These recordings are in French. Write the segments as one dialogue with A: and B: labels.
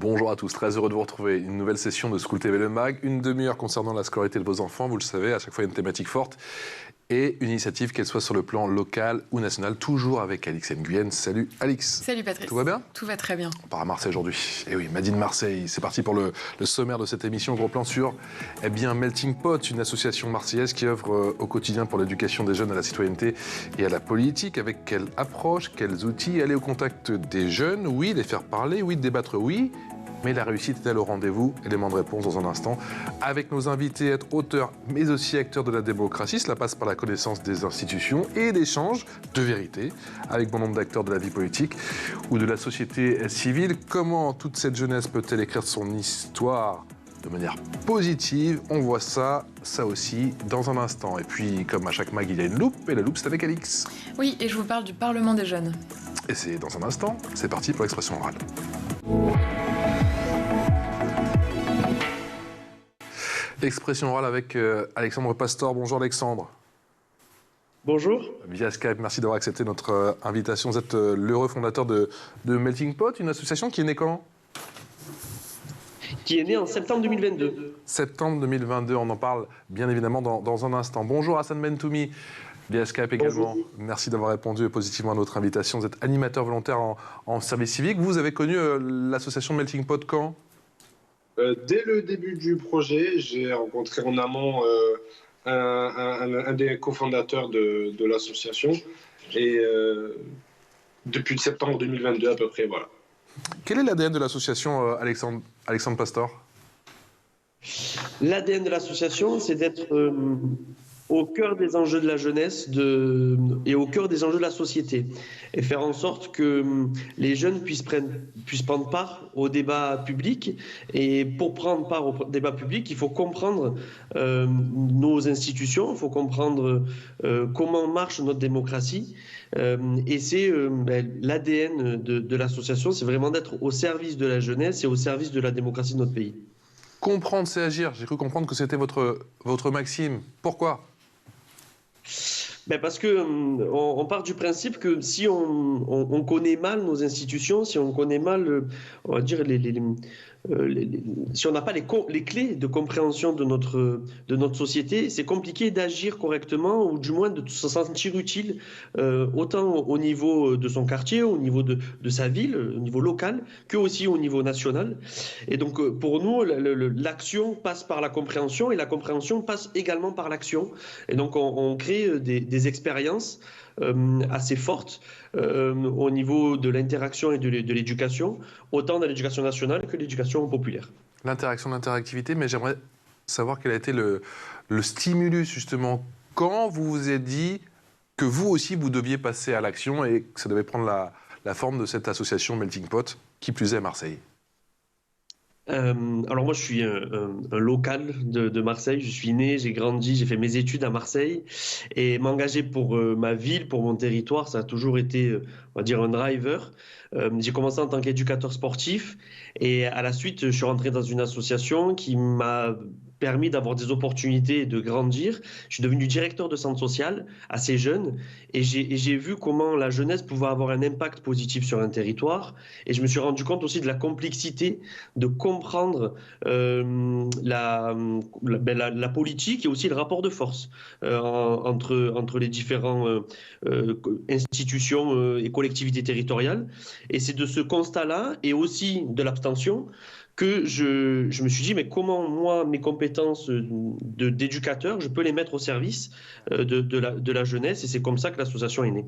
A: Bonjour à tous, très heureux de vous retrouver. Une nouvelle session de School TV Le Mag, une demi-heure concernant la scolarité de vos enfants, vous le savez, à chaque fois une thématique forte et une initiative, qu'elle soit sur le plan local ou national, toujours avec Alix Nguyen. Salut Alix.
B: Salut Patrice.
A: Tout va bien?
B: Tout va très bien.
A: On part à Marseille aujourd'hui. Et oui, Made in Marseille, c'est parti pour le sommaire de cette émission. Gros plan sur Melting Pot, une association marseillaise qui œuvre au quotidien pour l'éducation des jeunes à la citoyenneté et à la politique. Avec quelle approche, quels outils? Aller au contact des jeunes, oui, les faire parler, oui, débattre, oui. Mais la réussite est-elle au rendez-vous? Élément de réponse dans un instant. Avec nos invités, être auteurs, mais aussi acteurs de la démocratie. Cela passe par la connaissance des institutions et l'échange de vérité avec bon nombre d'acteurs de la vie politique ou de la société civile. Comment toute cette jeunesse peut-elle écrire son histoire de manière positive? On voit ça aussi, dans un instant. Et puis, comme à chaque mag, il y a une loupe. Et la loupe, c'est avec Alix.
B: Oui, et je vous parle du Parlement des jeunes.
A: Et c'est dans un instant. C'est parti pour l'expression orale. Expression orale avec Alexandre Pastor. Bonjour Alexandre.
C: Bonjour.
A: Via Skype, merci d'avoir accepté notre invitation. Vous êtes l'heureux fondateur de Melting Pot, une association qui est née quand?
C: Qui est née en septembre 2022.
A: Septembre 2022, on en parle bien évidemment dans un instant. Bonjour Hassan Bentoumi, via Skype également.
C: Bonjour.
A: Merci d'avoir répondu positivement à notre invitation. Vous êtes animateur volontaire en service civique. Vous avez connu l'association Melting Pot quand?
D: Dès le début du projet, j'ai rencontré en amont un des cofondateurs de l'association et depuis septembre 2022 à peu près, voilà.
A: Quel est l'ADN de l'association Alexandre Pastor?
C: L'ADN de l'association, c'est d'être au cœur des enjeux de la jeunesse et au cœur des enjeux de la société. Et faire en sorte que les jeunes puissent prendre part au débat public. Et pour prendre part au débat public, il faut comprendre nos institutions, il faut comprendre comment marche notre démocratie. Et c'est l'ADN de l'association, c'est vraiment d'être au service de la jeunesse et au service de la démocratie de notre pays.
A: Comprendre, c'est agir. J'ai cru comprendre que c'était votre maxime. Pourquoi?
C: Parce que on part du principe que si on connaît mal nos institutions, si on connaît mal, on va dire si on n'a pas les clés de compréhension de notre société, c'est compliqué d'agir correctement ou du moins de se sentir utile, autant au niveau de son quartier, au niveau de sa ville, au niveau local, que aussi au niveau national. Et donc pour nous, l'action passe par la compréhension et la compréhension passe également par l'action. Et donc on crée des expériences assez fortes au niveau de l'interaction et de l'éducation, autant dans l'éducation nationale que l'éducation populaire.
A: L'interaction, l'interactivité, mais j'aimerais savoir quel a été le stimulus, justement, quand vous vous êtes dit que vous aussi, vous deviez passer à l'action et que ça devait prendre la forme de cette association Melting Pot, qui plus est à Marseille.
C: Alors moi je suis un local de Marseille, je suis né, j'ai grandi, j'ai fait mes études à Marseille et m'engager pour ma ville, pour mon territoire, ça a toujours été, on va dire, un driver. J'ai commencé en tant qu'éducateur sportif et à la suite je suis rentré dans une association qui m'a permis d'avoir des opportunités et de grandir. Je suis devenu directeur de centre social assez jeune et j'ai vu comment la jeunesse pouvait avoir un impact positif sur un territoire et je me suis rendu compte aussi de la complexité de comprendre la politique et aussi le rapport de force entre les différentes institutions et collectivités territoriales. Et c'est de ce constat-là et aussi de l'abstention que je me suis dit, mais comment moi, mes compétences d'éducateur, je peux les mettre au service de la jeunesse, et c'est comme ça que l'association est née.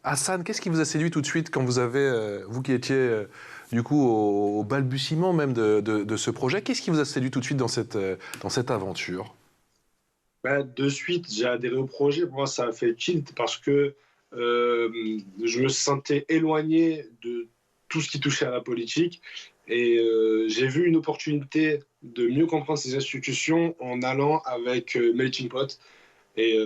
A: Hassan, qu'est-ce qui vous a séduit tout de suite quand vous avez, vous qui étiez du coup au balbutiement même de ce projet, qu'est-ce qui vous a séduit tout de suite dans cette aventure?
D: De suite, j'ai adhéré au projet. Moi, ça a fait tilt parce que je me sentais éloigné de tout ce qui touchait à la politique. Et j'ai vu une opportunité de mieux comprendre ces institutions en allant avec Melting Pot. Et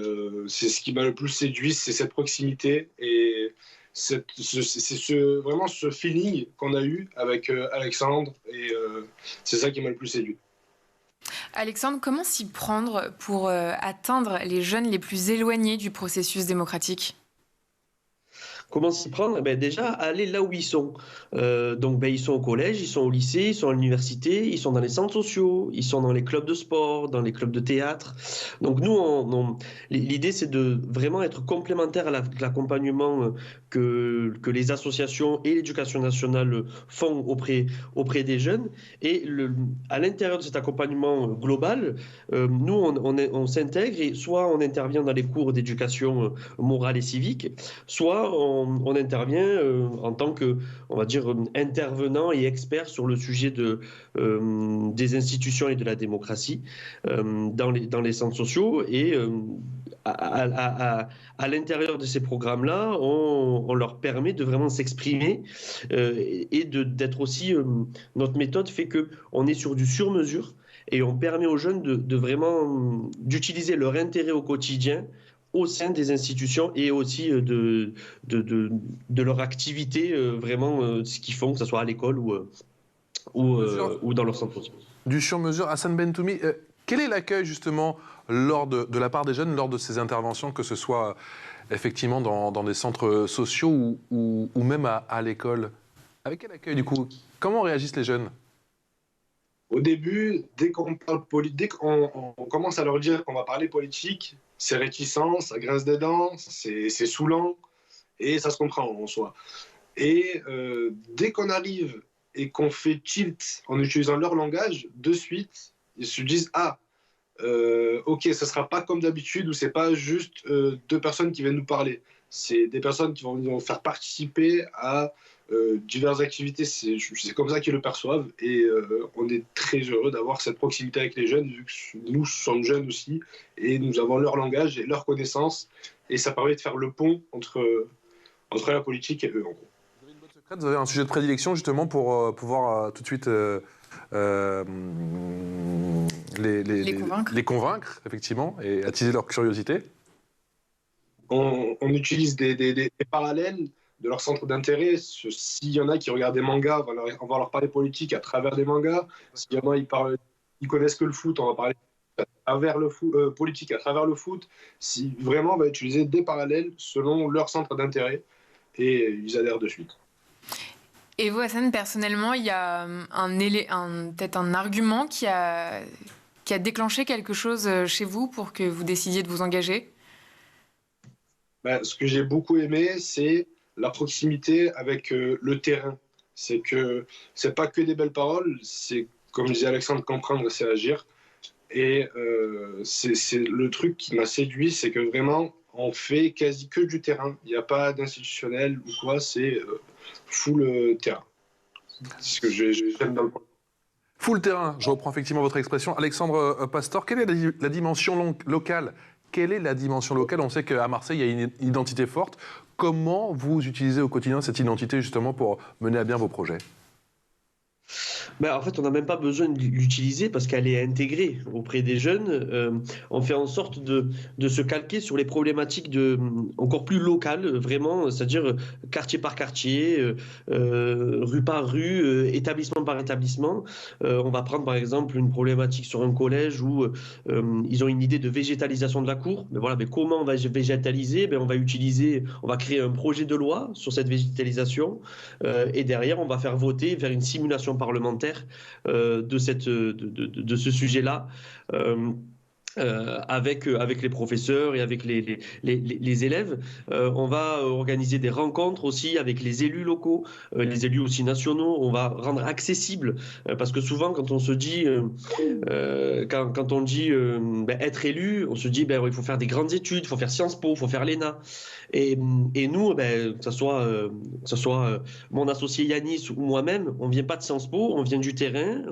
D: c'est ce qui m'a le plus séduit, c'est cette proximité et c'est vraiment ce feeling qu'on a eu avec Alexandre. Et c'est ça qui m'a le plus séduit.
B: Alexandre, comment s'y prendre pour atteindre les jeunes les plus éloignés du processus démocratique?
C: Comment s'y prendre? Eh ben, déjà, aller là où ils sont. Donc, ben, ils sont au collège, ils sont au lycée, ils sont à l'université, ils sont dans les centres sociaux, ils sont dans les clubs de sport, dans les clubs de théâtre. Donc, nous, l'idée, c'est de vraiment être complémentaire à l'accompagnement que les associations et l'éducation nationale font auprès des jeunes. Et à l'intérieur de cet accompagnement global, nous, on s'intègre et soit on intervient dans les cours d'éducation morale et civique, soit on intervient en tant que, on va dire, intervenant et expert sur le sujet des institutions et de la démocratie dans les centres sociaux. Et à l'intérieur de ces programmes-là, on leur permet de vraiment s'exprimer et d'être aussi... notre méthode fait qu'on est sur du sur-mesure et on permet aux jeunes de vraiment d'utiliser leur intérêt au quotidien au sein des institutions et aussi de leur activité, vraiment ce qu'ils font, que ce soit à l'école ou dans leur centre.
A: Du sur-mesure, Hassan Bentoumi, quel est l'accueil justement de la part des jeunes lors de ces interventions, que ce soit effectivement dans des centres sociaux ou même à l'école? Avec quel accueil du coup? Comment réagissent les jeunes?
D: Au début, dès qu'on parle dès qu'on commence à leur dire qu'on va parler politique, c'est réticent, ça grince des dents, c'est saoulant, et ça se comprend en soi. Et dès qu'on arrive et qu'on fait tilt en utilisant leur langage, de suite, ils se disent « Ah, ok, ça ne sera pas comme d'habitude, où c'est pas juste deux personnes qui viennent nous parler. C'est des personnes qui vont nous faire participer à diverses activités. C'est comme ça qu'ils le perçoivent. Et on est très heureux d'avoir cette proximité avec les jeunes, vu que nous sommes jeunes aussi, et nous avons leur langage et leur connaissance. Et ça permet de faire le pont entre la politique et eux, en gros.
A: Vous avez une botte secrète, vous avez un sujet de prédilection justement pour pouvoir tout de suite les convaincre, effectivement, et attiser leur curiosité.
D: On utilise des parallèles de leur centre d'intérêt. S'il y en a qui regardent des mangas, on va leur parler politique à travers des mangas. S'il y en a ils connaissent que le foot, on va parler politique à travers le foot. Vraiment, on va utiliser des parallèles selon leur centre d'intérêt et ils adhèrent de suite.
B: Et vous, Hassan, personnellement, il y a peut-être un argument qui a déclenché quelque chose chez vous pour que vous décidiez de vous engager?
D: Ce que j'ai beaucoup aimé, c'est la proximité avec le terrain. C'est que c'est pas que des belles paroles, c'est, comme disait Alexandre, comprendre, c'est agir. Et c'est le truc qui m'a séduit, c'est que vraiment, on fait quasi que du terrain. Il n'y a pas d'institutionnel ou quoi, c'est full terrain. C'est ce que j'aime dans le point.
A: Full terrain, je reprends effectivement votre expression. Alexandre Pastor, quelle est la dimension locale? Quelle est la dimension locale? On sait qu'à Marseille, il y a une identité forte. Comment vous utilisez au quotidien cette identité justement pour mener à bien vos projets?
C: En fait, on n'a même pas besoin de l'utiliser parce qu'elle est intégrée auprès des jeunes. On fait en sorte de se calquer sur les problématiques encore plus locales, vraiment, c'est-à-dire quartier par quartier, rue par rue, établissement par établissement. On va prendre par exemple une problématique sur un collège où ils ont une idée de végétalisation de la cour. Mais voilà, mais comment on va végétaliser? On va créer un projet de loi sur cette végétalisation et derrière, on va faire voter vers une simulation parlementaire de ce sujet-là. Avec les professeurs et avec les élèves. On va organiser des rencontres aussi avec les élus locaux, les élus aussi nationaux. On va rendre accessible, parce que souvent quand on se dit, quand on dit être élu, on se dit il faut faire des grandes études, il faut faire Sciences Po, il faut faire l'ENA. Et nous, que ce soit mon associé Yanis ou moi-même, on ne vient pas de Sciences Po, on vient du terrain.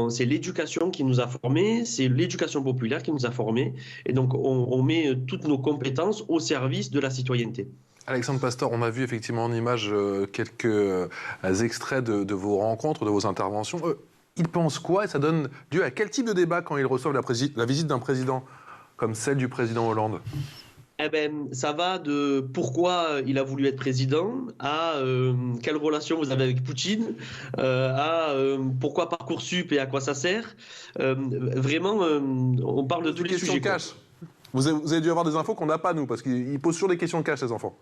C: C'est l'éducation qui nous a formés, c'est l'éducation populaire qui nous a formés. Et donc, on met toutes nos compétences au service de la citoyenneté.
A: Alexandre Pastor, on a vu effectivement en image quelques extraits de vos rencontres, de vos interventions. Ils pensent quoi et ça donne lieu à quel type de débat quand ils reçoivent la visite d'un président comme celle du président Hollande?
C: Ça va de pourquoi il a voulu être président à quelle relation vous avez avec Poutine, à pourquoi Parcoursup et à quoi ça sert. Vraiment, on parle de tous les sujets.
A: Vous avez dû avoir des infos qu'on n'a pas, nous, parce qu'ils posent toujours des questions cash, les enfants.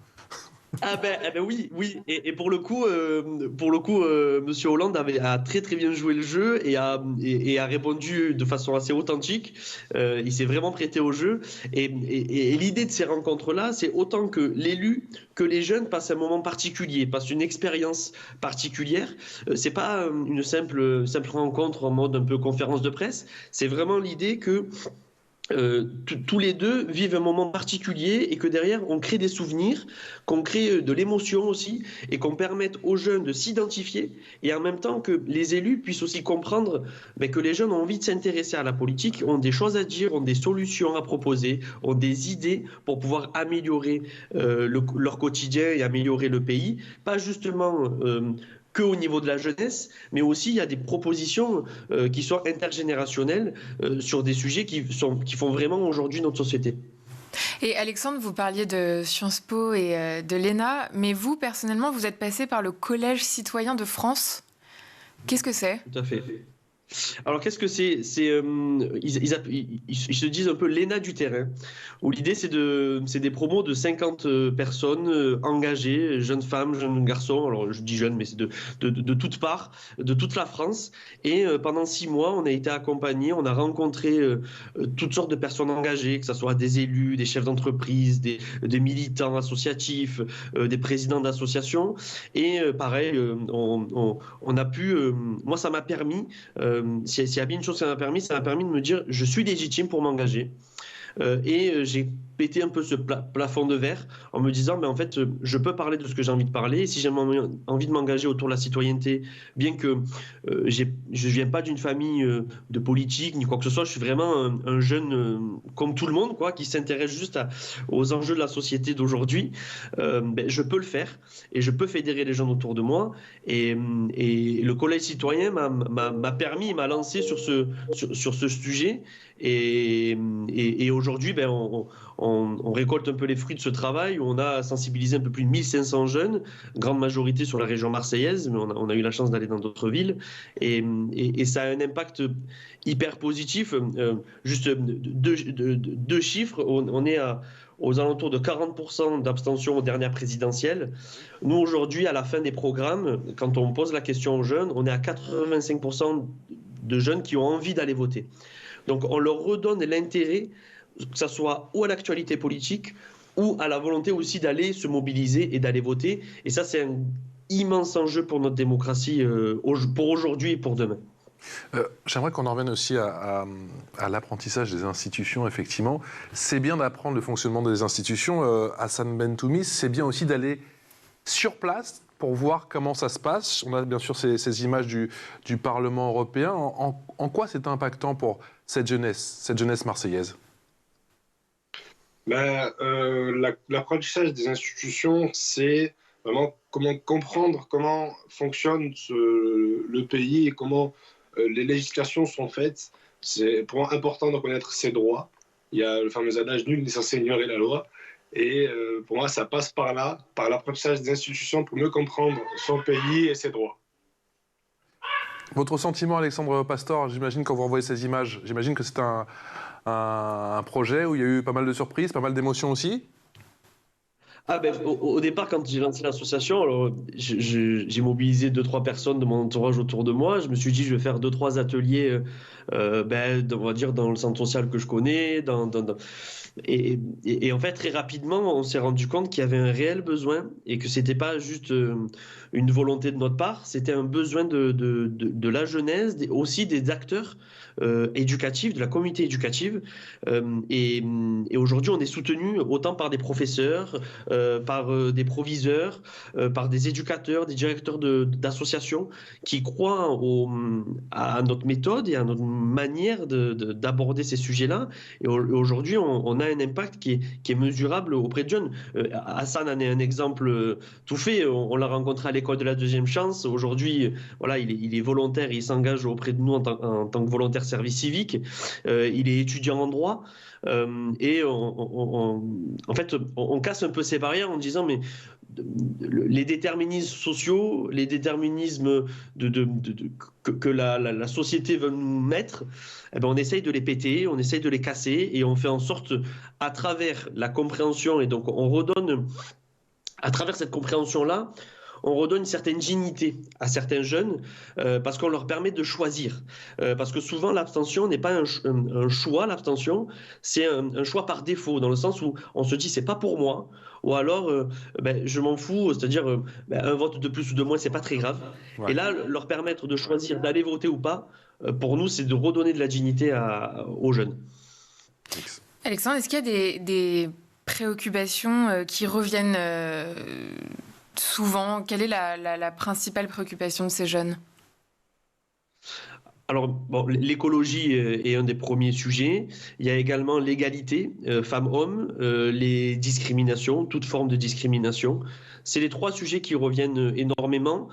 C: Oui, oui. Et pour le coup, Monsieur Hollande a très très bien joué le jeu et a répondu de façon assez authentique. Il s'est vraiment prêté au jeu. Et l'idée de ces rencontres-là, c'est autant que l'élu, que les jeunes passent un moment particulier, passent une expérience particulière. C'est pas une simple rencontre en mode un peu conférence de presse. C'est vraiment l'idée que tous les deux vivent un moment particulier et que derrière on crée des souvenirs, qu'on crée de l'émotion aussi et qu'on permette aux jeunes de s'identifier et en même temps que les élus puissent aussi comprendre que les jeunes ont envie de s'intéresser à la politique, ont des choses à dire, ont des solutions à proposer, ont des idées pour pouvoir améliorer leur quotidien et améliorer le pays, pas justement que au niveau de la jeunesse, mais aussi il y a des propositions qui sont intergénérationnelles sur des sujets qui font vraiment aujourd'hui notre société.
B: Et Alexandre, vous parliez de Sciences Po et de l'ENA, mais vous, personnellement, vous êtes passé par le Collège citoyen de France. Qu'est-ce que c'est ?
C: Tout à fait. Alors, qu'est-ce que c'est ils se disent un peu l'ENA du terrain, où l'idée, c'est des promos de 50 personnes engagées, jeunes femmes, jeunes garçons, alors je dis jeunes, mais c'est de toutes parts, de toute la France. Et pendant 6 mois, on a été accompagnés, on a rencontré toutes sortes de personnes engagées, que ce soit des élus, des chefs d'entreprise, des militants associatifs, des présidents d'associations. Et pareil, on a pu... moi, ça m'a permis... s'il y a bien une chose que ça m'a permis de me dire je suis légitime pour m'engager. Et j'ai pété un peu ce plafond de verre en me disant en fait je peux parler de ce que j'ai envie de parler et si j'ai envie de m'engager autour de la citoyenneté, bien que je ne viens pas d'une famille de politique ni quoi que ce soit, je suis vraiment un jeune comme tout le monde qui s'intéresse juste aux enjeux de la société d'aujourd'hui, je peux le faire et je peux fédérer les gens autour de moi et le Collège citoyen m'a lancé sur ce sujet et aujourd'hui on récolte un peu les fruits de ce travail où on a sensibilisé un peu plus de 1500 jeunes, grande majorité sur la région marseillaise, mais on a eu la chance d'aller dans d'autres villes et ça a un impact hyper positif. Juste deux chiffres, on est aux alentours de 40% d'abstention aux dernières présidentielles. Nous, aujourd'hui, à la fin des programmes, quand on pose la question aux jeunes, on est à 85% de jeunes qui ont envie d'aller voter. Donc on leur redonne l'intérêt, que ce soit ou à l'actualité politique ou à la volonté aussi d'aller se mobiliser et d'aller voter. Et ça, c'est un immense enjeu pour notre démocratie, pour aujourd'hui et pour demain.
A: J'aimerais qu'on en revienne aussi à l'apprentissage des institutions, effectivement. C'est bien d'apprendre le fonctionnement des institutions. Hassan Bentoumis, c'est bien aussi d'aller sur place pour voir comment ça se passe. On a bien sûr ces images du Parlement européen. En quoi c'est impactant pour cette jeunesse marseillaise ?
D: L'apprentissage des institutions, c'est vraiment comment comprendre comment fonctionne le pays et comment les législations sont faites. C'est pour moi important de connaître ses droits. Il y a le fameux adage « nul n'est censé ignorer la loi ». Et pour moi, ça passe par là, par l'apprentissage des institutions pour mieux comprendre son pays et ses droits.
A: Votre sentiment, Alexandre Pastor, j'imagine quand vous revoyez ces images, j'imagine que c'est un projet où il y a eu pas mal de surprises, pas mal d'émotions aussi ?
C: Au départ, quand j'ai lancé l'association, alors j'ai mobilisé 2-3 personnes de mon entourage autour de moi. Je me suis dit, je vais faire 2-3 ateliers, on va dire, dans le centre social que je connais. Et en fait, très rapidement, on s'est rendu compte qu'il y avait un réel besoin et que c'était pas juste une volonté de notre part, c'était un besoin de la jeunesse, aussi des acteurs éducatifs, de la communauté éducative. Et aujourd'hui, on est soutenu autant par des professeurs, par des proviseurs, par des éducateurs, des directeurs d'associations qui croient à notre méthode et à notre manière d'aborder ces sujets-là. Et aujourd'hui, on a un impact qui est mesurable auprès de jeunes. Hassan en est un exemple tout fait. On l'a rencontré à l'école de la deuxième chance. Aujourd'hui, il est volontaire et il s'engage auprès de nous en tant que volontaire service civique. Il est étudiant en droit. Et en fait, on casse un peu ces barrières en disant mais les déterminismes sociaux, les déterminismes que la société veut nous mettre, on essaye de les péter, on essaye de les casser et on fait en sorte, à travers la compréhension, et donc on redonne À travers cette compréhension-là, on redonne une certaine dignité à certains jeunes parce qu'on leur permet de choisir. Parce que souvent, l'abstention n'est pas un choix, l'abstention, c'est un choix par défaut, dans le sens où on se dit c'est pas pour moi, ou alors je m'en fous, c'est-à-dire un vote de plus ou de moins, c'est pas très grave.
A: Ouais.
C: Et là, leur permettre de choisir d'aller voter ou pas, pour nous, c'est de redonner de la dignité aux jeunes.
B: Alexandre, est-ce qu'il y a des préoccupations qui reviennent souvent? Quelle est la principale préoccupation de ces jeunes?
C: Alors, bon, l'écologie est un des premiers sujets. Il y a également l'égalité femmes-hommes, les discriminations, toute forme de discrimination. C'est les 3 sujets qui reviennent énormément.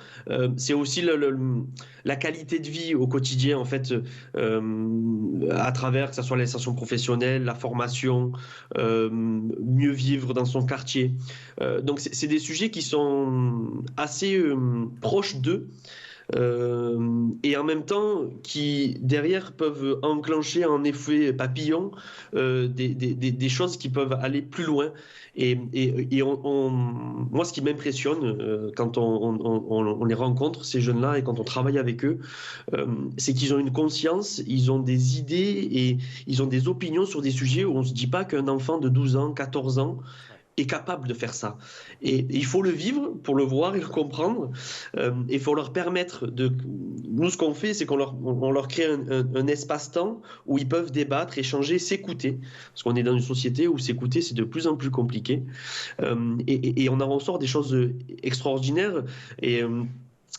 C: C'est aussi la qualité de vie au quotidien, en fait, à travers, que ce soit l'insertion professionnelle, la formation, mieux vivre dans son quartier. Donc, c'est des sujets qui sont assez proches d'eux. Et en même temps qui derrière peuvent enclencher en effet papillon des choses qui peuvent aller plus loin et moi ce qui m'impressionne quand on les rencontre ces jeunes-là et quand on travaille avec eux c'est qu'ils ont une conscience, ils ont des idées et ils ont des opinions sur des sujets où on se dit pas qu'un enfant de 12 ans, 14 ans est capable de faire ça. Et il faut le vivre pour le voir et le comprendre. Il faut leur permettre de... Nous, ce qu'on fait, c'est qu'on leur crée un espace-temps où ils peuvent débattre, échanger, s'écouter. Parce qu'on est dans une société où s'écouter, c'est de plus en plus compliqué. Et on en ressort des choses extraordinaires. Et...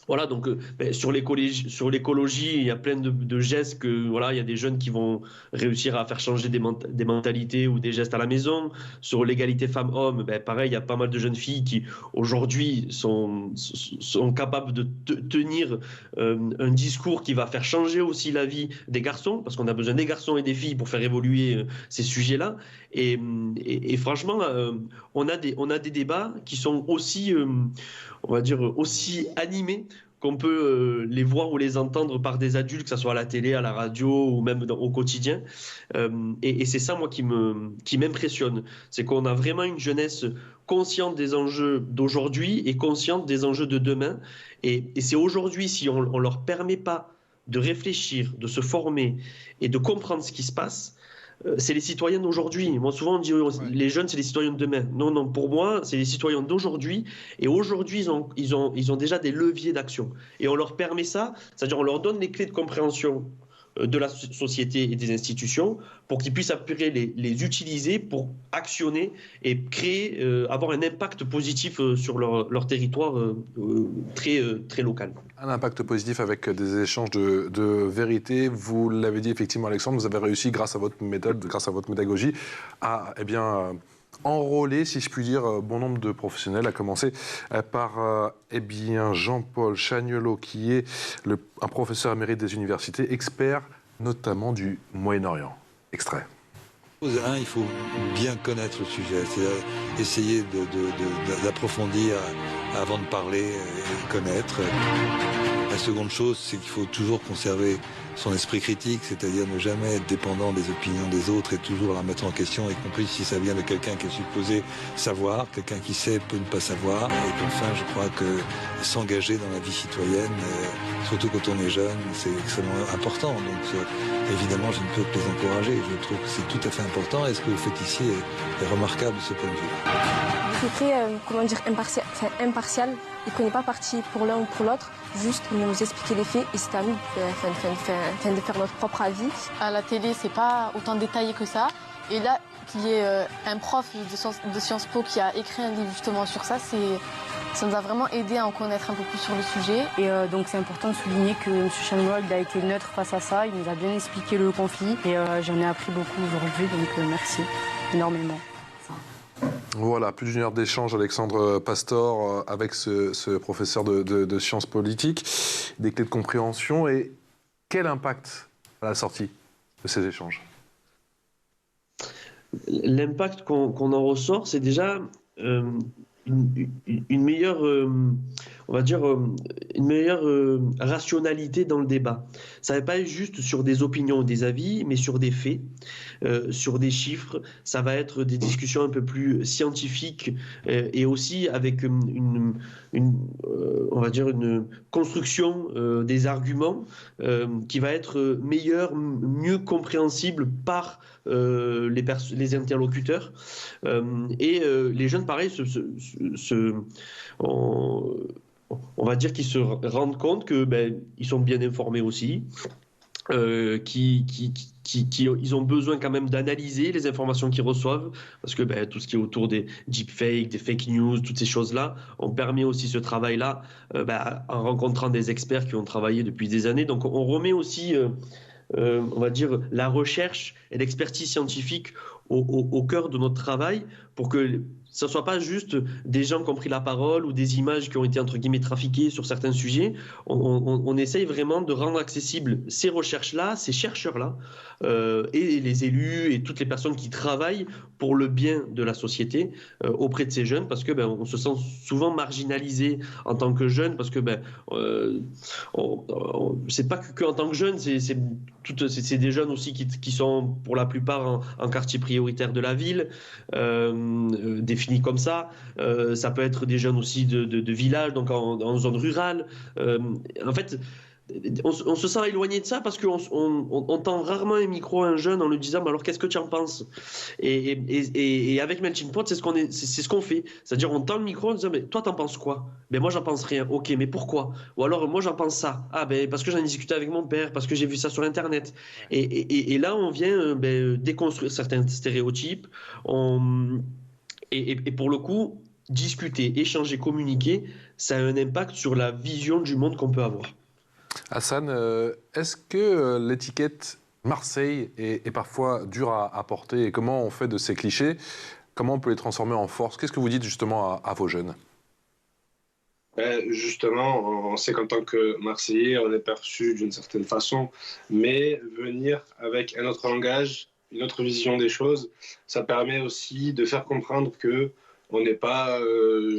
C: Voilà, donc sur l'écologie, il y a plein de gestes que voilà, il y a des jeunes qui vont réussir à faire changer des mentalités ou des gestes à la maison. Sur l'égalité femmes-hommes, pareil, il y a pas mal de jeunes filles qui aujourd'hui sont capables de tenir un discours qui va faire changer aussi la vie des garçons, parce qu'on a besoin des garçons et des filles pour faire évoluer ces sujets-là. Et franchement, on a des débats qui sont aussi, on va dire, aussi animés qu'on peut les voir ou les entendre par des adultes, que ce soit à la télé, à la radio ou même au quotidien. Et c'est ça, moi, qui m'impressionne. C'est qu'on a vraiment une jeunesse consciente des enjeux d'aujourd'hui et consciente des enjeux de demain. Et c'est aujourd'hui, si on ne leur permet pas de réfléchir, de se former et de comprendre ce qui se passe, c'est les citoyens d'aujourd'hui. Moi, souvent, on dit les jeunes, c'est les citoyens de demain. Non, non, pour moi, c'est les citoyens d'aujourd'hui. Et aujourd'hui, ils ont déjà des leviers d'action. Et on leur permet ça, c'est-à-dire on leur donne les clés de compréhension de la société et des institutions pour qu'ils puissent après les utiliser pour actionner et créer, avoir un impact positif sur leur territoire très local.
A: Un impact positif avec des échanges de vérité. Vous l'avez dit effectivement, Alexandre, vous avez réussi grâce à votre méthode, grâce à votre pédagogie, à enrôler, si je puis dire, bon nombre de professionnels, à commencer par Jean-Paul Chagnolot, qui est un professeur émérite des universités, expert notamment du Moyen-Orient. Extrait.
E: Il faut bien connaître le sujet, c'est-à-dire essayer d'approfondir avant de parler et connaître. La seconde chose, c'est qu'il faut toujours conserver son esprit critique, c'est-à-dire ne jamais être dépendant des opinions des autres et toujours la mettre en question, y compris si ça vient de quelqu'un qui est supposé savoir. Quelqu'un qui sait peut ne pas savoir. Et enfin, je crois que s'engager dans la vie citoyenne, surtout quand on est jeune, c'est extrêmement important. Donc évidemment, je ne peux que les encourager. Je trouve que c'est tout à fait important et ce que vous faites ici est remarquable de ce point de vue.
F: C'était, impartial. Il ne prenait pas parti pour l'un ou pour l'autre. Juste nous expliquer les faits et c'était à nous de faire notre propre avis.
G: À la télé, c'est pas autant détaillé que ça. Et là, qu'il y ait un prof de Sciences Po qui a écrit un livre justement sur ça, ça nous a vraiment aidé à en connaître un peu plus sur le sujet.
H: Et donc c'est important de souligner que M. Chagnolot a été neutre face à ça. Il nous a bien expliqué le conflit et j'en ai appris beaucoup aujourd'hui, donc merci énormément.
A: Voilà, plus d'une heure d'échange, Alexandre Pastor, avec ce professeur de sciences politiques, des clés de compréhension. Et quel impact à la sortie de ces échanges?
C: L'impact qu'on en ressort, c'est déjà une meilleure, on va dire, une meilleure rationalité dans le débat. Ça ne va pas être juste sur des opinions ou des avis, mais sur des faits, sur des chiffres. Ça va être des discussions un peu plus scientifiques et aussi avec on va dire une construction des arguments qui va être meilleure, mieux compréhensible par les interlocuteurs. Et les jeunes, pareil, on va dire qu'ils se rendent compte que ils sont bien informés aussi, ils ont besoin quand même d'analyser les informations qu'ils reçoivent, parce que tout ce qui est autour des deepfakes, des fake news, toutes ces choses-là, on permet aussi ce travail-là en rencontrant des experts qui ont travaillé depuis des années. Donc on remet aussi, on va dire, la recherche et l'expertise scientifique au cœur de notre travail, pour que ce ne soit pas juste des gens qui ont pris la parole ou des images qui ont été entre guillemets trafiquées sur certains sujets. On essaye vraiment de rendre accessibles ces recherches-là, ces chercheurs-là, et les élus et toutes les personnes qui travaillent pour le bien de la société auprès de ces jeunes, parce que on se sent souvent marginalisé en tant que jeune, parce que c'est pas que en tant que jeune, c'est des jeunes aussi qui sont pour la plupart en quartier prioritaire de la ville, définis comme ça. Ça peut être des jeunes aussi de villages, donc en zone rurale. En fait, on se sent éloigné de ça parce qu'on tend rarement un micro à un jeune en lui disant alors qu'est-ce que tu en penses, et avec Melting Pot c'est ce qu'on fait, c'est-à-dire on tend le micro en disant mais toi t'en penses quoi, moi j'en pense rien, ok mais pourquoi, ou alors moi j'en pense ça, parce que j'en ai discuté avec mon père, parce que j'ai vu ça sur internet, et là on vient déconstruire certains stéréotypes, et pour le coup discuter, échanger, communiquer, ça a un impact sur la vision du monde qu'on peut avoir.
A: Hassan, est-ce que l'étiquette Marseille est parfois dure à porter, et comment on fait de ces clichés, comment on peut les transformer en force? Qu'est-ce que vous dites justement à vos jeunes?
D: Justement, on sait qu'en tant que Marseillais, on est perçu d'une certaine façon, mais venir avec un autre langage, une autre vision des choses, ça permet aussi de faire comprendre qu'on n'est pas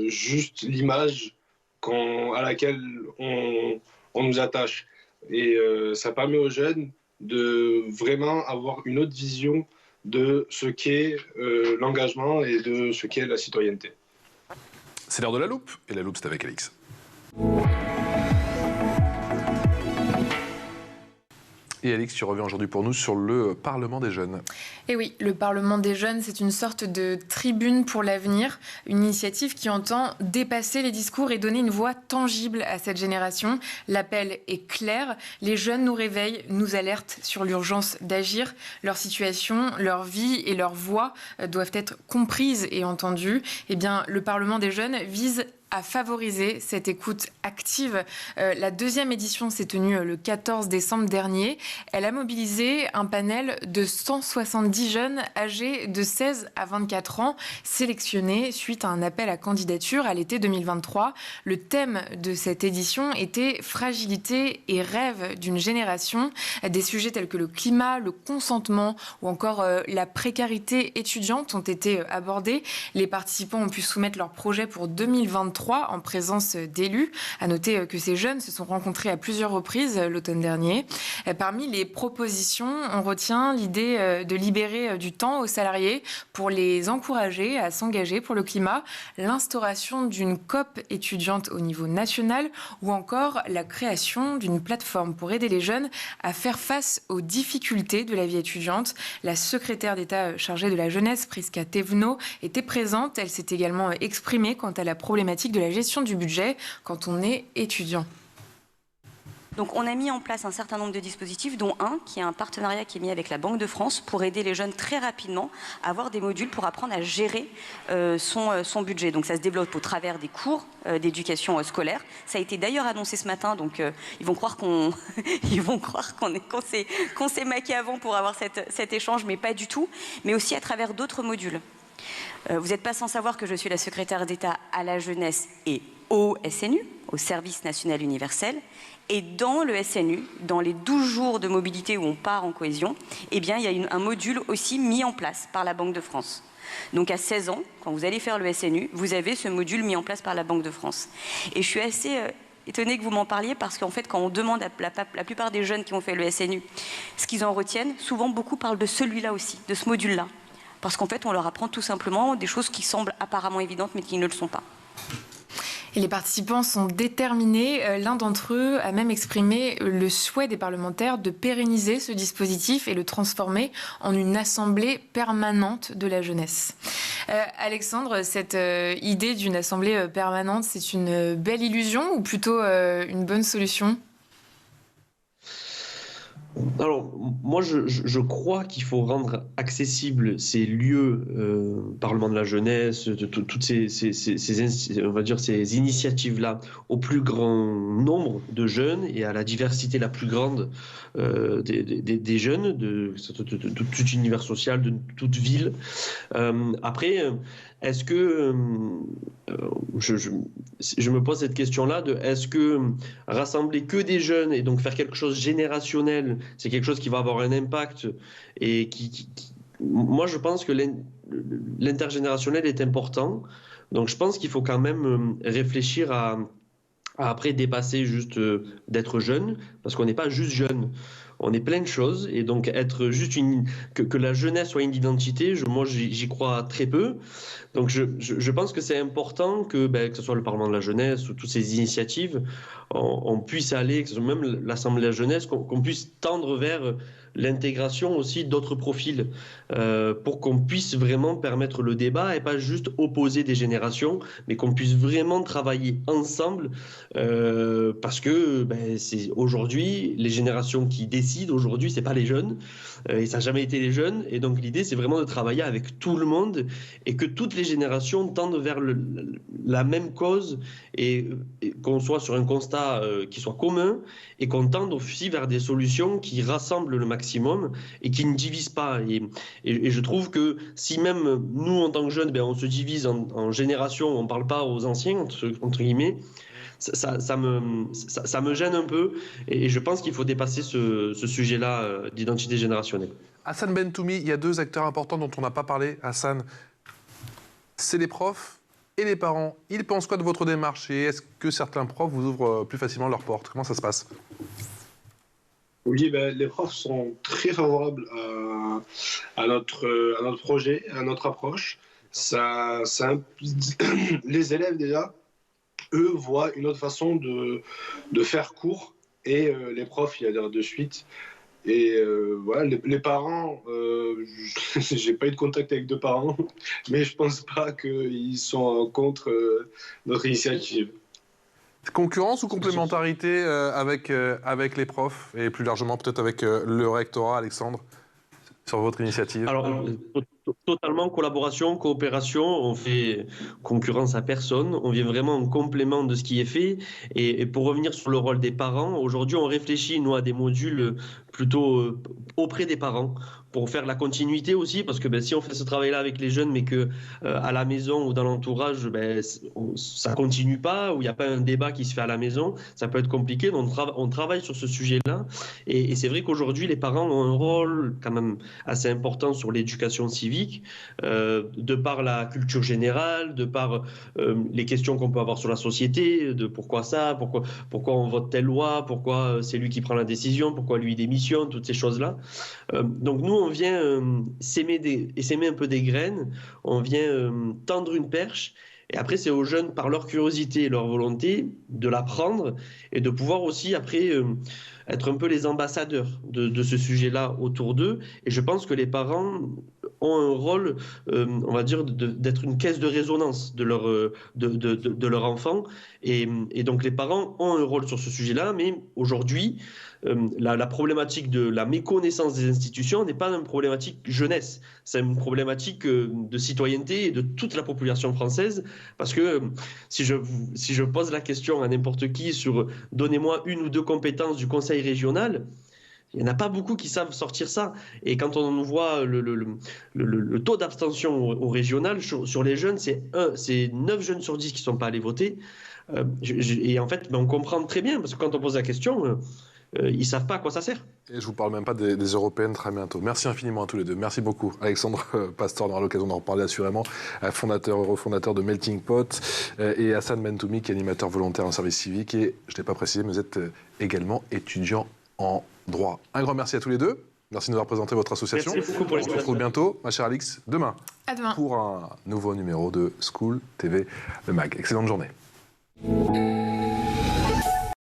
D: juste l'image à laquelle on nous attache. Et ça permet aux jeunes de vraiment avoir une autre vision de ce qu'est l'engagement et de ce qu'est la citoyenneté.
A: C'est l'heure de la loupe, et la loupe c'est avec Alix. Et Alix, tu reviens aujourd'hui pour nous sur le Parlement des jeunes.
B: Et oui, le Parlement des jeunes, c'est une sorte de tribune pour l'avenir, une initiative qui entend dépasser les discours et donner une voix tangible à cette génération. L'appel est clair, les jeunes nous réveillent, nous alertent sur l'urgence d'agir. Leur situation, leur vie et leur voix doivent être comprises et entendues. Eh bien, le Parlement des jeunes vise à favoriser cette écoute active. La deuxième édition s'est tenue le 14 décembre dernier. Elle a mobilisé un panel de 170 jeunes âgés de 16 à 24 ans, sélectionnés suite à un appel à candidature à l'été 2023. Le thème de cette édition était « Fragilité et rêve d'une génération ». Des sujets tels que le climat, le consentement ou encore la précarité étudiante ont été abordés. Les participants ont pu soumettre leurs projets pour 2023 en présence d'élus. À noter que ces jeunes se sont rencontrés à plusieurs reprises l'automne dernier. Parmi les propositions, on retient l'idée de libérer du temps aux salariés pour les encourager à s'engager pour le climat, l'instauration d'une COP étudiante au niveau national ou encore la création d'une plateforme pour aider les jeunes à faire face aux difficultés de la vie étudiante. La secrétaire d'État chargée de la jeunesse, Prisca Thévenot, était présente. Elle s'est également exprimée quant à la problématique de la gestion du budget quand on est étudiant.
I: Donc on a mis en place un certain nombre de dispositifs, dont un qui est un partenariat qui est mis avec la Banque de France pour aider les jeunes très rapidement à avoir des modules pour apprendre à gérer son budget. Donc ça se développe au travers des cours d'éducation scolaire. Ça a été d'ailleurs annoncé ce matin, donc ils vont croire qu'on s'est maqué avant pour avoir cet échange, mais pas du tout. Mais aussi à travers d'autres modules. Vous n'êtes pas sans savoir que je suis la secrétaire d'État à la jeunesse et au SNU, au Service national universel. Et dans le SNU, dans les 12 jours de mobilité où on part en cohésion, eh bien, il y a un module aussi mis en place par la Banque de France. Donc à 16 ans, quand vous allez faire le SNU, vous avez ce module mis en place par la Banque de France. Et je suis assez étonnée que vous m'en parliez parce qu'en fait, quand on demande à la plupart des jeunes qui ont fait le SNU ce qu'ils en retiennent, souvent beaucoup parlent de celui-là aussi, de ce module-là. Parce qu'en fait, on leur apprend tout simplement des choses qui semblent apparemment évidentes mais qui ne le sont pas.
B: Et les participants sont déterminés. L'un d'entre eux a même exprimé le souhait des parlementaires de pérenniser ce dispositif et le transformer en une assemblée permanente de la jeunesse. Alexandre, cette idée d'une assemblée permanente, c'est une belle illusion ou plutôt une bonne solution ?
C: Alors, moi, je crois qu'il faut rendre accessibles ces lieux, Parlement de la jeunesse, toutes on va dire ces initiatives-là, au plus grand nombre de jeunes et à la diversité la plus grande des jeunes, de tout univers social, de toute ville. Après, est-ce que je me pose cette question-là de est-ce que rassembler que des jeunes et donc faire quelque chose de générationnel, c'est quelque chose qui va avoir un impact et moi je pense que l'intergénérationnel est important. Donc je pense qu'il faut quand même réfléchir à après dépasser juste d'être jeune, parce qu'on n'est pas juste jeune. On est plein de choses, et donc être juste que la jeunesse soit une identité, moi j'y crois très peu. Donc je pense que c'est important que ce soit le Parlement de la jeunesse ou toutes ces initiatives, on puisse aller, que ce soit même l'Assemblée de la jeunesse, qu'on puisse tendre vers l'intégration aussi d'autres profils pour qu'on puisse vraiment permettre le débat et pas juste opposer des générations, mais qu'on puisse vraiment travailler ensemble parce que c'est aujourd'hui les générations qui décident aujourd'hui, c'est pas les jeunes et ça n'a jamais été les jeunes, et donc l'idée c'est vraiment de travailler avec tout le monde et que toutes les générations tendent vers la même cause et qu'on soit sur un constat qui soit commun et qu'on tende aussi vers des solutions qui rassemblent le maximum et qui ne divisent pas. Et je trouve que si même nous, en tant que jeunes, on se divise en générations, on ne parle pas aux anciens, entre guillemets, ça me gêne un peu. Et je pense qu'il faut dépasser ce sujet-là d'identité générationnelle.
A: Hassan Bentoumi, il y a deux acteurs importants dont on n'a pas parlé, Hassan. C'est les profs et les parents. Ils pensent quoi de votre démarche et est-ce que certains profs vous ouvrent plus facilement leurs portes? Comment ça se passe?
D: Oui, les profs sont très favorables à notre projet, à notre approche. Les élèves, déjà, eux, voient une autre façon de faire cours et les profs y adhèrent de suite. Et voilà, les parents, j'ai pas eu de contact avec de parents, mais je pense pas qu'ils sont contre notre initiative.
A: Concurrence ou complémentarité avec les profs et plus largement peut-être avec le rectorat, Alexandre, sur votre initiative?
C: Alors, totalement collaboration, coopération, on fait concurrence à personne, on vient vraiment en complément de ce qui est fait. Et pour revenir sur le rôle des parents, aujourd'hui on réfléchit nous à des modules plutôt auprès des parents pour faire la continuité aussi, parce que si on fait ce travail-là avec les jeunes mais que à la maison ou dans l'entourage ça continue pas, ou il n'y a pas un débat qui se fait à la maison, ça peut être compliqué. Donc on travaille sur ce sujet-là et c'est vrai qu'aujourd'hui les parents ont un rôle quand même assez important sur l'éducation civique, de par la culture générale, de par les questions qu'on peut avoir sur la société, de pourquoi ça, pourquoi on vote telle loi, pourquoi c'est lui qui prend la décision, pourquoi lui démissionne, toutes ces choses-là. Donc nous, on vient s'aimer un peu des graines, on vient tendre une perche, et après c'est aux jeunes, par leur curiosité et leur volonté, de l'apprendre et de pouvoir aussi après être un peu les ambassadeurs de ce sujet-là autour d'eux. Et je pense que les parents ont un rôle, on va dire, d'être une caisse de résonance de leur enfant. Et donc les parents ont un rôle sur ce sujet-là, mais aujourd'hui, la problématique de la méconnaissance des institutions n'est pas une problématique jeunesse, c'est une problématique de citoyenneté et de toute la population française, parce que si je pose la question à n'importe qui sur « donnez-moi une ou deux compétences du conseil régional », il n'y en a pas beaucoup qui savent sortir ça. Et quand on voit le taux d'abstention au régional, sur les jeunes, c'est 9 jeunes sur 10 qui ne sont pas allés voter. Et en fait, on comprend très bien, parce que quand on pose la question, ils savent pas à quoi ça sert.
A: Et je vous parle même pas des européennes très bientôt. Merci infiniment à tous les deux. Merci beaucoup. Alexandre Pastor, on aura l'occasion d'en reparler assurément, refondateur de Melting Pot, et Hassan Mentoumi, qui est animateur volontaire en service civique. Et je ne l'ai pas précisé, mais vous êtes également étudiant en droit. Un grand merci à tous les deux. Merci de nous avoir présenté votre association.
C: Merci beaucoup pour
A: on se retrouve bientôt, ma chère Alix, demain.
B: À demain.
A: Pour un nouveau numéro de School TV, le MAG. Excellente journée.